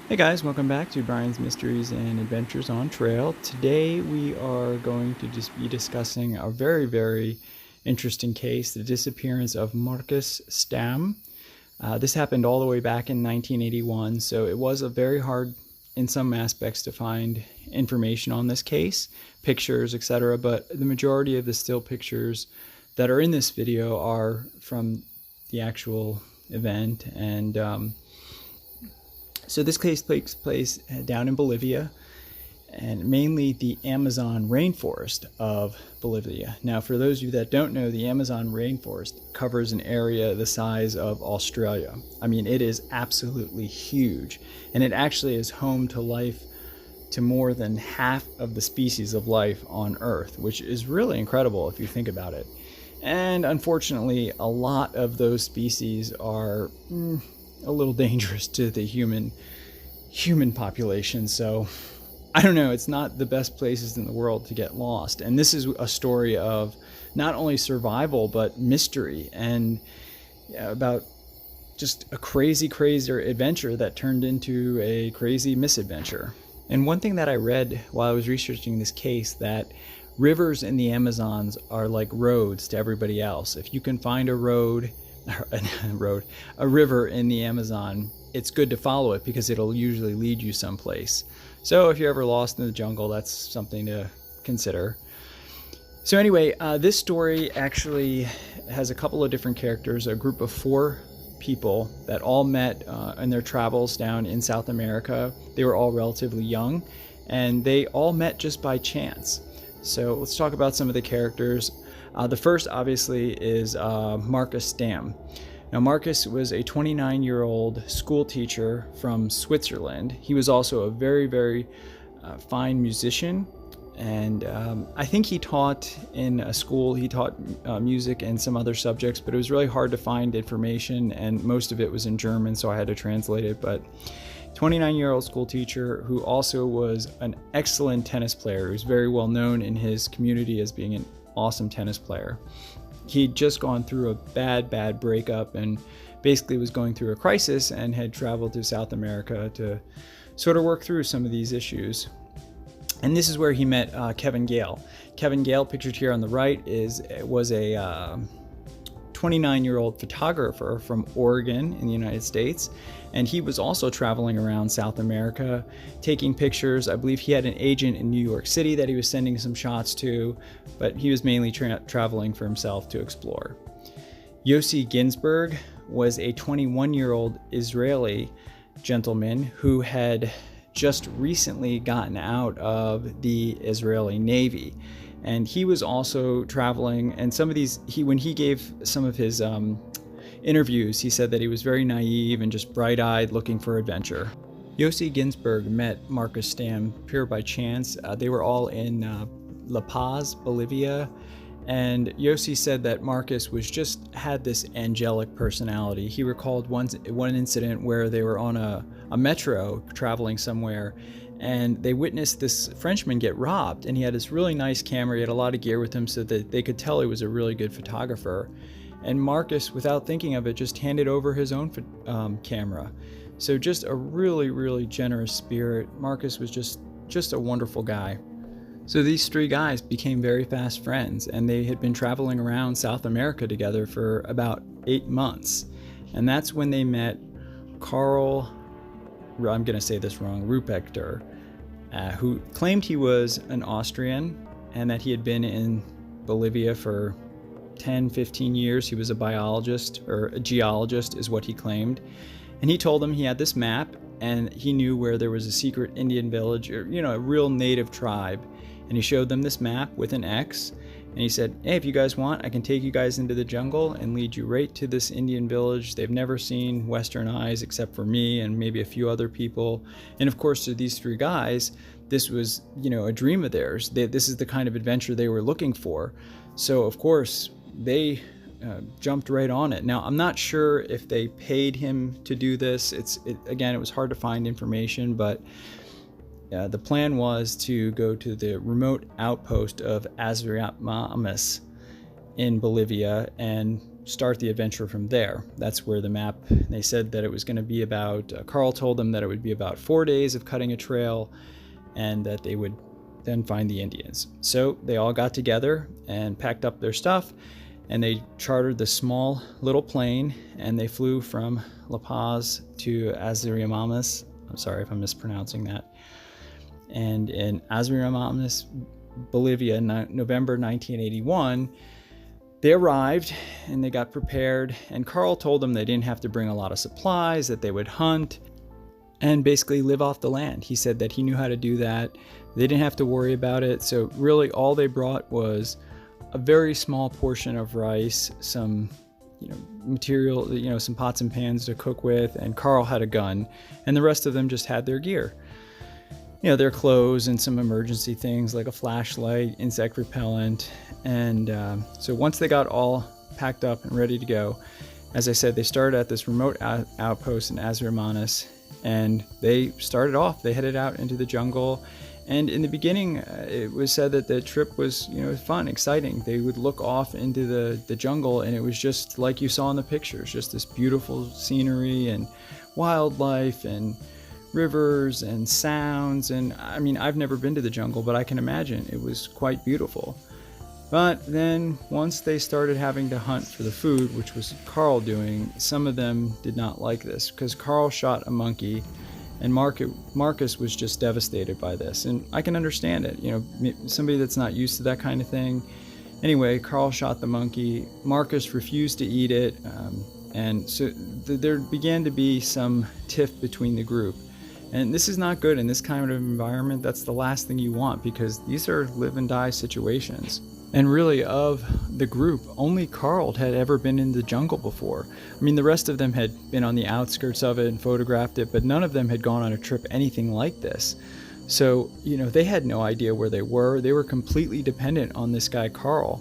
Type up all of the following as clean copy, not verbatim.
Hey guys, welcome back to Bryan's Mysteries and Adventures on Trail. Today we are going to just be discussing a very interesting case, the disappearance of Markus Stamm. This happened all the way back in 1981, so it was a very hard in some aspects to find information on this case, pictures, etc. But the majority of the still pictures that are in this video are from the actual event, and so this case takes place down in Bolivia, and mainly the Amazon rainforest of Bolivia. Now, for those of you that don't know, the Amazon rainforest covers an area the size of Australia. I mean, it is absolutely huge, and it actually is home to life to more than half of the species of life on Earth, which is really incredible if you think about it. And unfortunately, a lot of those species are a little dangerous to the human population. So I don't know, it's not the best places in the world to get lost. And this is a story of not only survival but mystery, and about just a crazy adventure that turned into a crazy misadventure. And one thing that I read while I was researching this case, that rivers in the Amazons are like roads to everybody else. If you can find a river in the Amazon, it's good to follow it because it'll usually lead you someplace. So if you're ever lost in the jungle, that's something to consider. So anyway, this story actually has a couple of different characters, a group of 4 people that all met in their travels down in South America. They were all relatively young, and they all met just by chance. So let's talk about some of the characters. The first, obviously, is Markus Stamm. Now, Markus was a 29-year-old school teacher from Switzerland. He was also a very fine musician, and I think he taught in a school. He taught music and some other subjects, but it was really hard to find information, and most of it was in German, so I had to translate it. But 29-year-old school teacher who also was an excellent tennis player, who's very well known in his community as being an awesome tennis player. He'd just gone through a bad breakup and basically was going through a crisis, and had traveled to South America to sort of work through some of these issues. And this is where he met Kevin Gale. Kevin Gale, pictured here on the right, was a 29-year-old photographer from Oregon in the United States, and he was also traveling around South America taking pictures. I believe he had an agent in New York City that he was sending some shots to, but he was mainly traveling for himself to explore. Yossi Ghinsberg was a 21-year-old Israeli gentleman who had just recently gotten out of the Israeli Navy. And he was also traveling, and some of these, when he gave some of his interviews, he said that he was very naive and just bright-eyed, looking for adventure. Yossi Ghinsberg met Markus Stamm pure by chance. They were all in La Paz, Bolivia, and Yossi said that Markus had this angelic personality. He recalled one incident where they were on a metro traveling somewhere, and they witnessed this Frenchman get robbed, and he had this really nice camera. He had a lot of gear with him so that they could tell he was a really good photographer. And Markus, without thinking of it, just handed over his own camera. So just a really generous spirit. Markus was just a wonderful guy. So these 3 guys became very fast friends, and they had been traveling around South America together for about 8 months. And that's when they met Karl, I'm going to say this wrong, Ruprechter, who claimed he was an Austrian and that he had been in Bolivia for 10-15 years. He was a biologist, or a geologist is what he claimed. And he told them he had this map, and he knew where there was a secret Indian village, or a real native tribe. And he showed them this map with an X, and he said, hey, if you guys want, I can take you guys into the jungle and lead you right to this Indian village. They've never seen Western eyes except for me and maybe a few other people. And of course, to these 3 guys, this was, a dream of theirs. This is the kind of adventure they were looking for. So of course, they jumped right on it. Now, I'm not sure if they paid him to do this. Again, it was hard to find information, but the plan was to go to the remote outpost of Azriamamas in Bolivia and start the adventure from there. That's where the map, they said that it was going to be about, Karl told them that it would be about 4 days of cutting a trail and that they would then find the Indians. So they all got together and packed up their stuff, and they chartered the small little plane, and they flew from La Paz to Azurimamas. I'm sorry if I'm mispronouncing that. And in Azurimamas, Bolivia, November 1981, they arrived and they got prepared, and Karl told them they didn't have to bring a lot of supplies, that they would hunt and basically live off the land. He said that he knew how to do that. They didn't have to worry about it. So really all they brought was a very small portion of rice, some material, some pots and pans to cook with, and Karl had a gun, and the rest of them just had their gear. Their clothes and some emergency things like a flashlight, insect repellent. And so once they got all packed up and ready to go, as I said, they started at this remote outpost in Azurimanas, and they started off. They headed out into the jungle, and in the beginning, it was said that the trip was, fun, exciting. They would look off into the jungle, and it was just like you saw in the pictures, just this beautiful scenery and wildlife and rivers and sounds. And I mean, I've never been to the jungle, but I can imagine it was quite beautiful. But then once they started having to hunt for the food, which was Karl doing, some of them did not like this, because Karl shot a monkey, and Marcus was just devastated by this. And I can understand it, somebody that's not used to that kind of thing. Anyway, Karl shot the monkey. Marcus refused to eat it, and so there began to be some tiff between the group. And this is not good in this kind of environment. That's the last thing you want, because these are live and die situations. And really, of the group, only Karl had ever been in the jungle before. I mean, the rest of them had been on the outskirts of it and photographed it, but none of them had gone on a trip anything like this. So, they had no idea where they were. They were completely dependent on this guy, Karl.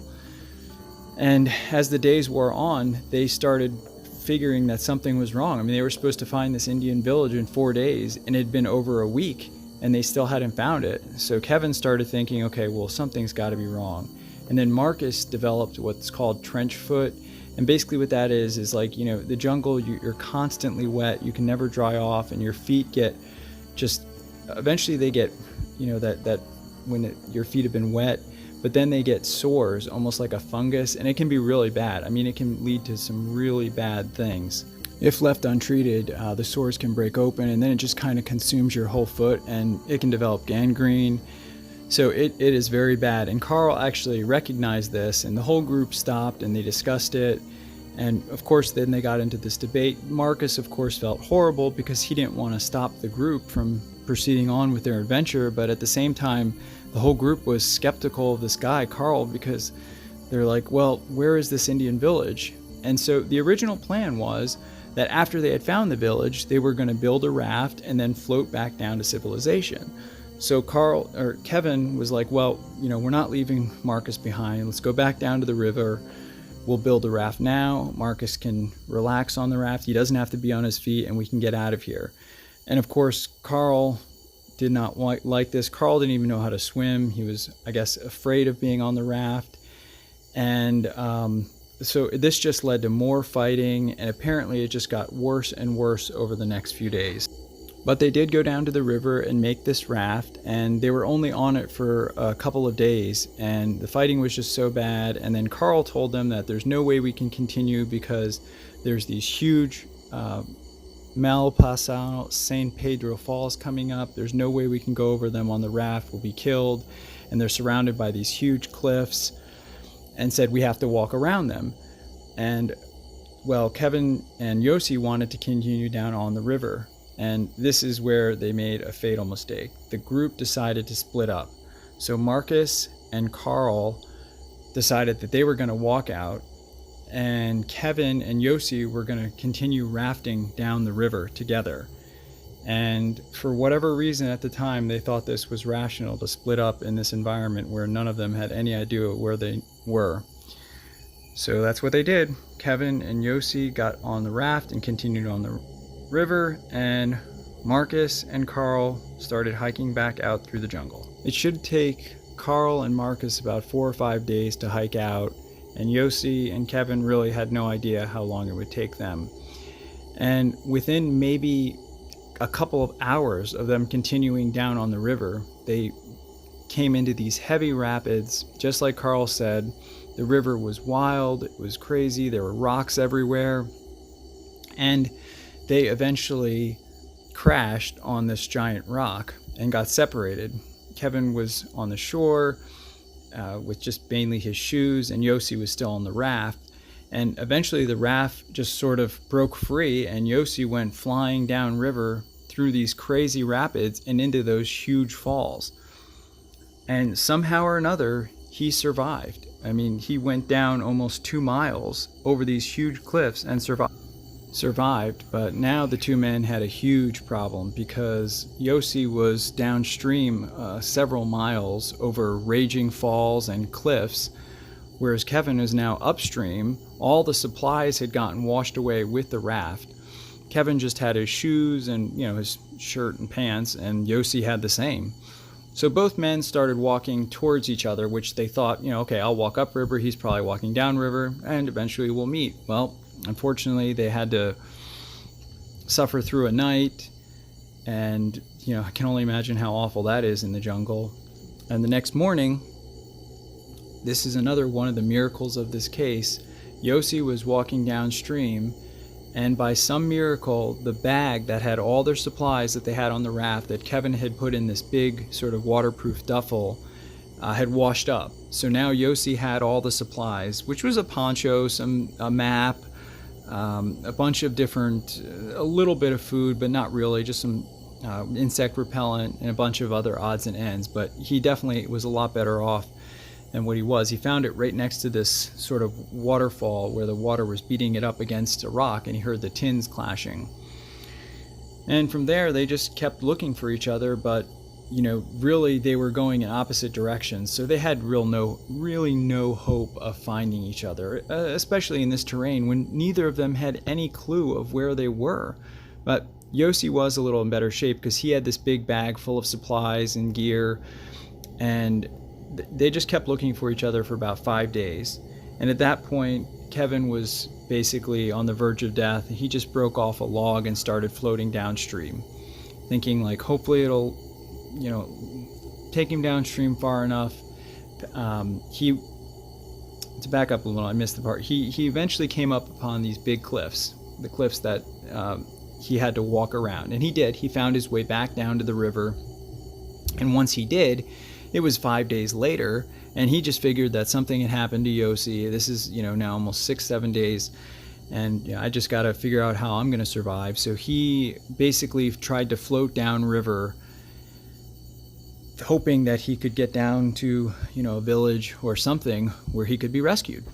And as the days wore on, they started figuring that something was wrong. I mean, they were supposed to find this Indian village in 4 days, and it had been over a week, and they still hadn't found it. So Kevin started thinking, okay, well, something's got to be wrong. And then Marcus developed what's called trench foot. And basically what that is like, the jungle, you're constantly wet. You can never dry off, and your feet get eventually they get, that when your feet have been wet, but then they get sores, almost like a fungus, and it can be really bad. I mean, it can lead to some really bad things. If left untreated, the sores can break open, and then it just kind of consumes your whole foot, and it can develop gangrene. So it is very bad. And Karl actually recognized this, and the whole group stopped and they discussed it. And of course, then they got into this debate. Marcus, of course, felt horrible because he didn't want to stop the group from proceeding on with their adventure. But at the same time, the whole group was skeptical of this guy, Karl, because they're like, well, where is this Indian village? And so the original plan was that after they had found the village, they were going to build a raft and then float back down to civilization. So Kevin was like, well, we're not leaving Marcus behind. Let's go back down to the river. We'll build a raft now. Marcus can relax on the raft. He doesn't have to be on his feet, and we can get out of here. And of course, Karl did not like this. Karl didn't even know how to swim. He was, I guess, afraid of being on the raft. And so this just led to more fighting, and apparently it just got worse and worse over the next few days. But they did go down to the river and make this raft, and they were only on it for a couple of days, and the fighting was just so bad. And then Karl told them that there's no way we can continue because there's these huge Malpasao San Pedro Falls coming up. There's no way we can go over them on the raft. We'll be killed, and they're surrounded by these huge cliffs, and said we have to walk around them. And well, Kevin and Yossi wanted to continue down on the river. And this is where they made a fatal mistake. The group decided to split up. So Marcus and Karl decided that they were going to walk out, and Kevin and Yossi were going to continue rafting down the river together. And for whatever reason at the time, they thought this was rational to split up in this environment where none of them had any idea where they were. So that's what they did. Kevin and Yossi got on the raft and continued on the river, and Marcus and Karl started hiking back out through the jungle. It should take Karl and Marcus about 4 or 5 days to hike out, And Yossi and Kevin really had no idea how long it would take them. And within maybe a couple of hours of them continuing down on the river, they came into these heavy rapids. Just like Karl said, the river was wild, it was crazy, there were rocks everywhere, and they eventually crashed on this giant rock and got separated. Kevin was on the shore with just mainly his shoes, and Yossi was still on the raft. And eventually the raft just sort of broke free, and Yossi went flying downriver through these crazy rapids and into those huge falls. And somehow or another, he survived. I mean, he went down almost 2 miles over these huge cliffs and survived. But now the two men had a huge problem, because Yossi was downstream several miles over raging falls and cliffs, whereas Kevin is now upstream. All the supplies had gotten washed away with the raft. Kevin just had his shoes and, his shirt and pants, and Yossi had the same. So both men started walking towards each other, which they thought, okay, I'll walk upriver, he's probably walking downriver, and eventually we'll meet. Well, unfortunately, they had to suffer through a night, and, I can only imagine how awful that is in the jungle. And the next morning, this is another one of the miracles of this case. Yossi was walking downstream, and by some miracle, the bag that had all their supplies that they had on the raft that Kevin had put in this big sort of waterproof duffel had washed up. So now Yossi had all the supplies, which was a poncho, a map, a bunch of different, a little bit of food, but not really, just some insect repellent and a bunch of other odds and ends. But he definitely was a lot better off than what he was. He found it right next to this sort of waterfall where the water was beating it up against a rock, and he heard the tins clashing. And from there, they just kept looking for each other, but, really they were going in opposite directions. So they had really no hope of finding each other, especially in this terrain when neither of them had any clue of where they were. But Yossi was a little in better shape because he had this big bag full of supplies and gear, and they just kept looking for each other for about 5 days. And at that point, Kevin was basically on the verge of death. He just broke off a log and started floating downstream, thinking like, hopefully it'll, take him downstream far enough. To back up a little, I missed the part. He eventually came up upon these big cliffs, the cliffs that he had to walk around. And he did. He found his way back down to the river. And once he did, it was 5 days later, and he just figured that something had happened to Yossi. This is, now almost 6-7 days, and I just got to figure out how I'm going to survive. So he basically tried to float downriver, hoping that he could get down to, a village or something where he could be rescued.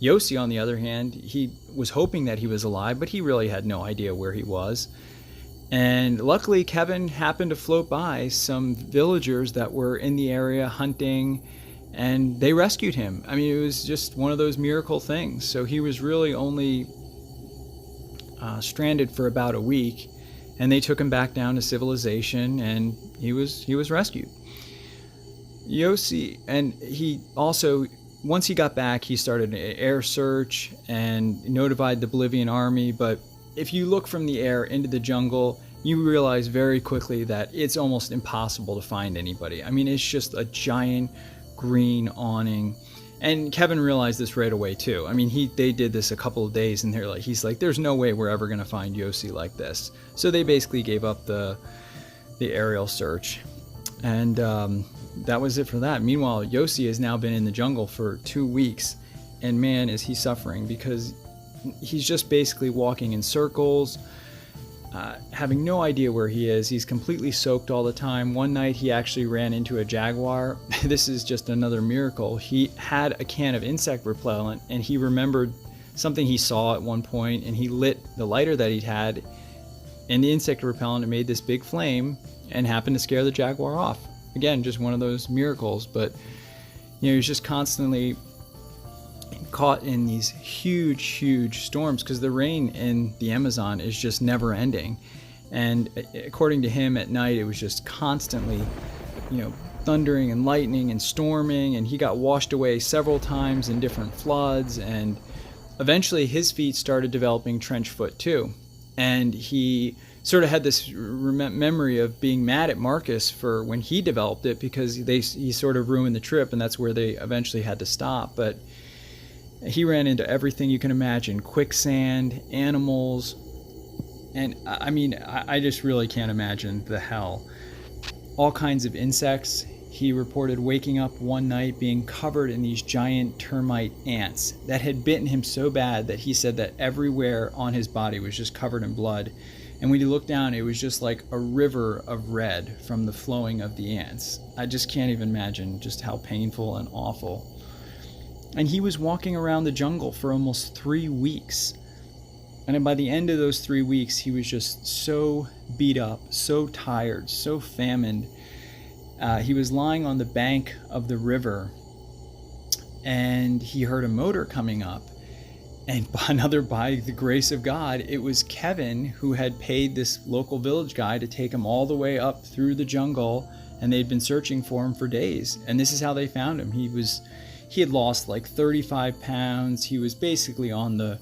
Yossi, on the other hand, he was hoping that he was alive, but he really had no idea where he was. And luckily, Kevin happened to float by some villagers that were in the area hunting, and they rescued him. I mean, it was just one of those miracle things. So he was really only stranded for about a week, and they took him back down to civilization, and he was rescued. Yossi, and he also, once he got back, he started an air search and notified the Bolivian army, but if you look from the air into the jungle, you realize very quickly that it's almost impossible to find anybody. I mean, it's just a giant green awning. And Kevin realized this right away too. I mean, they did this a couple of days, and he's like, there's no way we're ever going to find Yossi like this. So they basically gave up the aerial search. And that was it for that. Meanwhile, Yossi has now been in the jungle for 2 weeks, and man, is he suffering, because he's just basically walking in circles, having no idea where he is. He's completely soaked all the time. One night he actually ran into a jaguar. This is just another miracle. He had a can of insect repellent, and he remembered something he saw at one point, and he lit the lighter that he'd had, and the insect repellent made this big flame and happened to scare the jaguar off. Again, just one of those miracles. But he's just constantly caught in these huge storms, because the rain in the Amazon is just never ending. And according to him, at night it was just constantly thundering and lightning and storming, and he got washed away several times in different floods, and eventually his feet started developing trench foot too. And he sort of had this memory of being mad at Marcus for when he developed it, because he sort of ruined the trip, and that's where they eventually had to stop. But he ran into everything you can imagine: quicksand, animals, and I mean, I just really can't imagine the hell. All kinds of insects. He reported waking up one night being covered in these giant termite ants that had bitten him so bad that he said that everywhere on his body was just covered in blood. And when he looked down, it was just like a river of red from the flowing of the ants. I just can't even imagine just how painful and awful. And he was walking around the jungle for almost 3 weeks. And then by the end of those 3 weeks, he was just so beat up, so tired, so famine. He was lying on the bank of the river, and he heard a motor coming up. And by the grace of God, it was Kevin, who had paid this local village guy to take him all the way up through the jungle, and they'd been searching for him for days. And this is how they found him. He had lost like 35 pounds. He was basically on the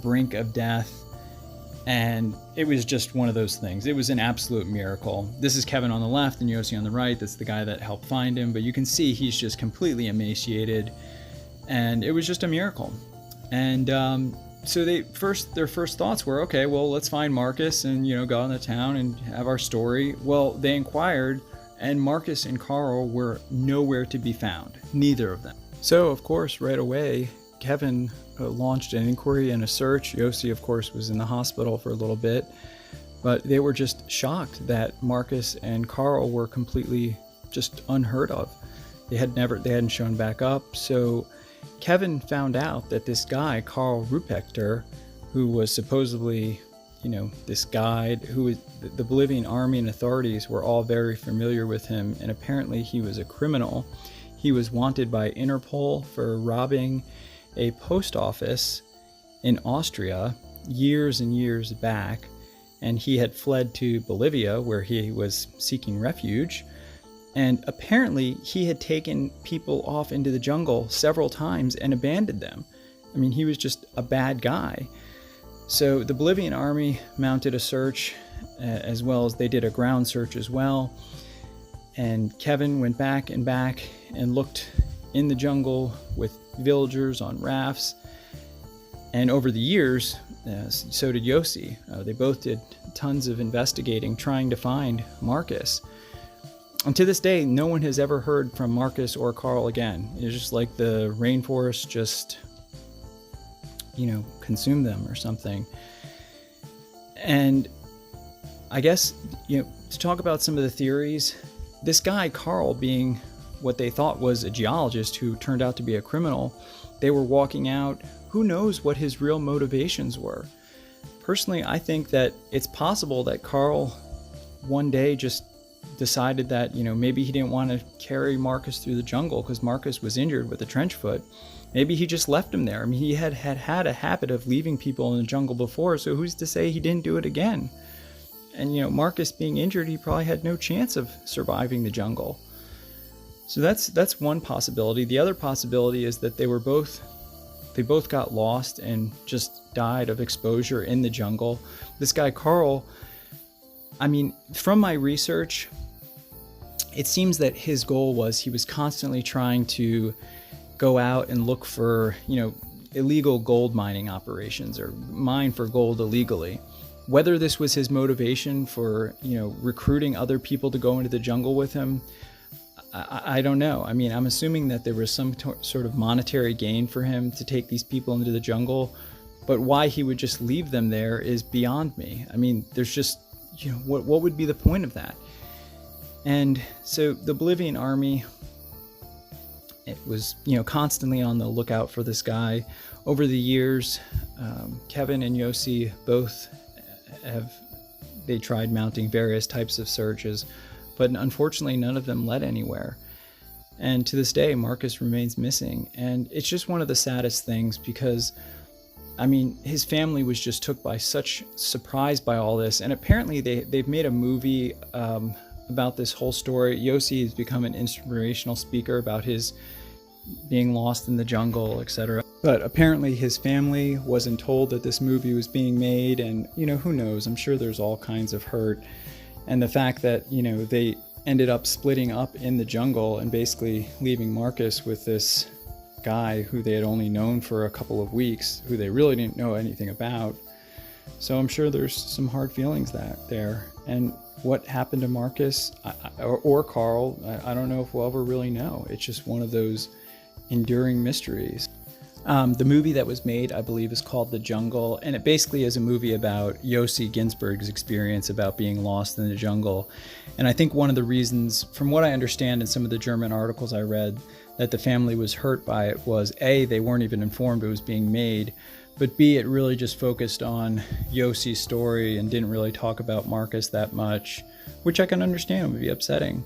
brink of death. And it was just one of those things. It was an absolute miracle. This is Kevin on the left and Yossi on the right. That's the guy that helped find him. But you can see he's just completely emaciated. And it was just a miracle. And so their first thoughts were, okay, well, let's find Marcus and, go out in the town and have our story. Well, they inquired, and Markus and Karl were nowhere to be found. Neither of them. So, of course, right away, Kevin launched an inquiry and a search. Yossi, of course, was in the hospital for a little bit, but they were just shocked that Markus and Karl were completely just unheard of. They hadn't shown back up. So Kevin found out that this guy, Karl Ruprechter, who was supposedly, this guide, the Bolivian army and authorities were all very familiar with him, and apparently he was a criminal. He was wanted by Interpol for robbing a post office in Austria years and years back, and he had fled to Bolivia where he was seeking refuge. And apparently he had taken people off into the jungle several times and abandoned them. I mean, he was just a bad guy. So the Bolivian army mounted a search, as well as they did a ground search as well. And Kevin went back and looked in the jungle with villagers on rafts. And over the years, so did Yossi. They both did tons of investigating, trying to find Marcus. And to this day, no one has ever heard from Marcus or Karl again. It's just like the rainforest just, consumed them or something. And I guess, to talk about some of the theories, this guy, Karl, being what they thought was a geologist who turned out to be a criminal, they were walking out. Who knows what his real motivations were? Personally, I think that it's possible that Karl one day just decided that, maybe he didn't want to carry Marcus through the jungle because Marcus was injured with a trench foot. Maybe he just left him there. I mean, he had a habit of leaving people in the jungle before, so who's to say he didn't do it again? And, Marcus being injured, he probably had no chance of surviving the jungle. So that's one possibility. The other possibility is that they both got lost and just died of exposure in the jungle. This guy, Karl, I mean, from my research, it seems that his goal was he was constantly trying to go out and look for, illegal gold mining operations or mine for gold illegally. Whether this was his motivation for, recruiting other people to go into the jungle with him, I don't know. I mean, I'm assuming that there was some sort of monetary gain for him to take these people into the jungle, but why he would just leave them there is beyond me. I mean, there's just, what would be the point of that? And so the Bolivian army, it was, constantly on the lookout for this guy. Over the years, Kevin and Yossi both they tried mounting various types of searches, but unfortunately none of them led anywhere. And to this day, Marcus remains missing. And it's just one of the saddest things because, I mean, his family was just took by such surprise by all this. And apparently they've made a movie about this whole story. Yossi has become an inspirational speaker about his being lost in the jungle, etc. But apparently his family wasn't told that this movie was being made, and who knows, I'm sure there's all kinds of hurt. And the fact that they ended up splitting up in the jungle and basically leaving Marcus with this guy who they had only known for a couple of weeks, who they really didn't know anything about. So I'm sure there's some hard feelings there. And what happened to Marcus or Karl, I don't know if we'll ever really know. It's just one of those enduring mysteries. The movie that was made, I believe, is called The Jungle, and it basically is a movie about Yossi Ghinsberg's experience about being lost in the jungle. And I think one of the reasons, from what I understand in some of the German articles I read, that the family was hurt by it was A, they weren't even informed it was being made, but B, it really just focused on Yossi's story and didn't really talk about Marcus that much, which I can understand would be upsetting.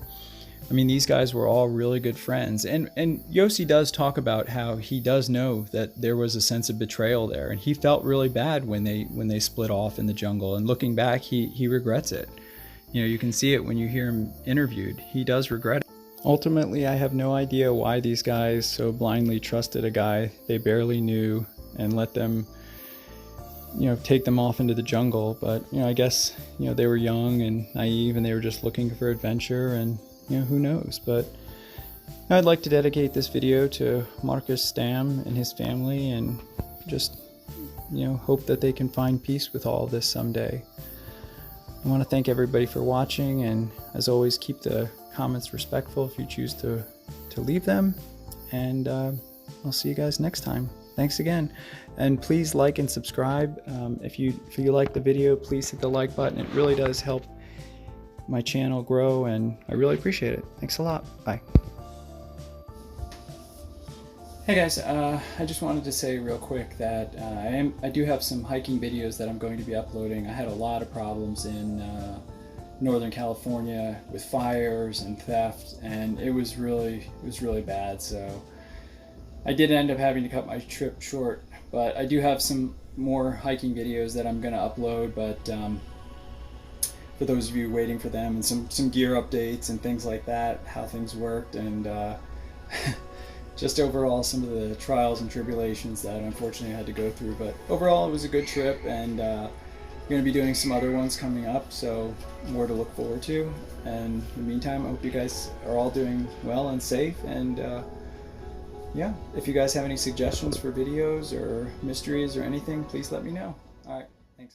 I mean, these guys were all really good friends, and Yossi does talk about how he does know that there was a sense of betrayal there, and he felt really bad when they split off in the jungle, and looking back, he regrets it. You can see it when you hear him interviewed. He does regret it. Ultimately, I have no idea why these guys so blindly trusted a guy they barely knew and let them take them off into the jungle, but I guess they were young and naive, and they were just looking for adventure, and who knows. But I'd like to dedicate this video to Markus Stamm and his family, and just hope that they can find peace with all of this someday. I want to thank everybody for watching, and as always, keep the comments respectful if you choose to leave them, and I'll see you guys next time. Thanks again, and please like and subscribe. If you like the video, please hit the like button. It really does help my channel grow, and I really appreciate it. Thanks a lot. Bye. Hey guys, I just wanted to say real quick that I do have some hiking videos that I'm going to be uploading. I had a lot of problems in Northern California with fires and theft, and it was really bad. So I did end up having to cut my trip short, but I do have some more hiking videos that I'm going to upload. But for those of you waiting for them, and some gear updates and things like that, how things worked, and just overall some of the trials and tribulations that unfortunately I had to go through. But overall, it was a good trip, and I'm going to be doing some other ones coming up, so more to look forward to. And in the meantime, I hope you guys are all doing well and safe, and yeah, if you guys have any suggestions for videos or mysteries or anything, please let me know. All right, thanks.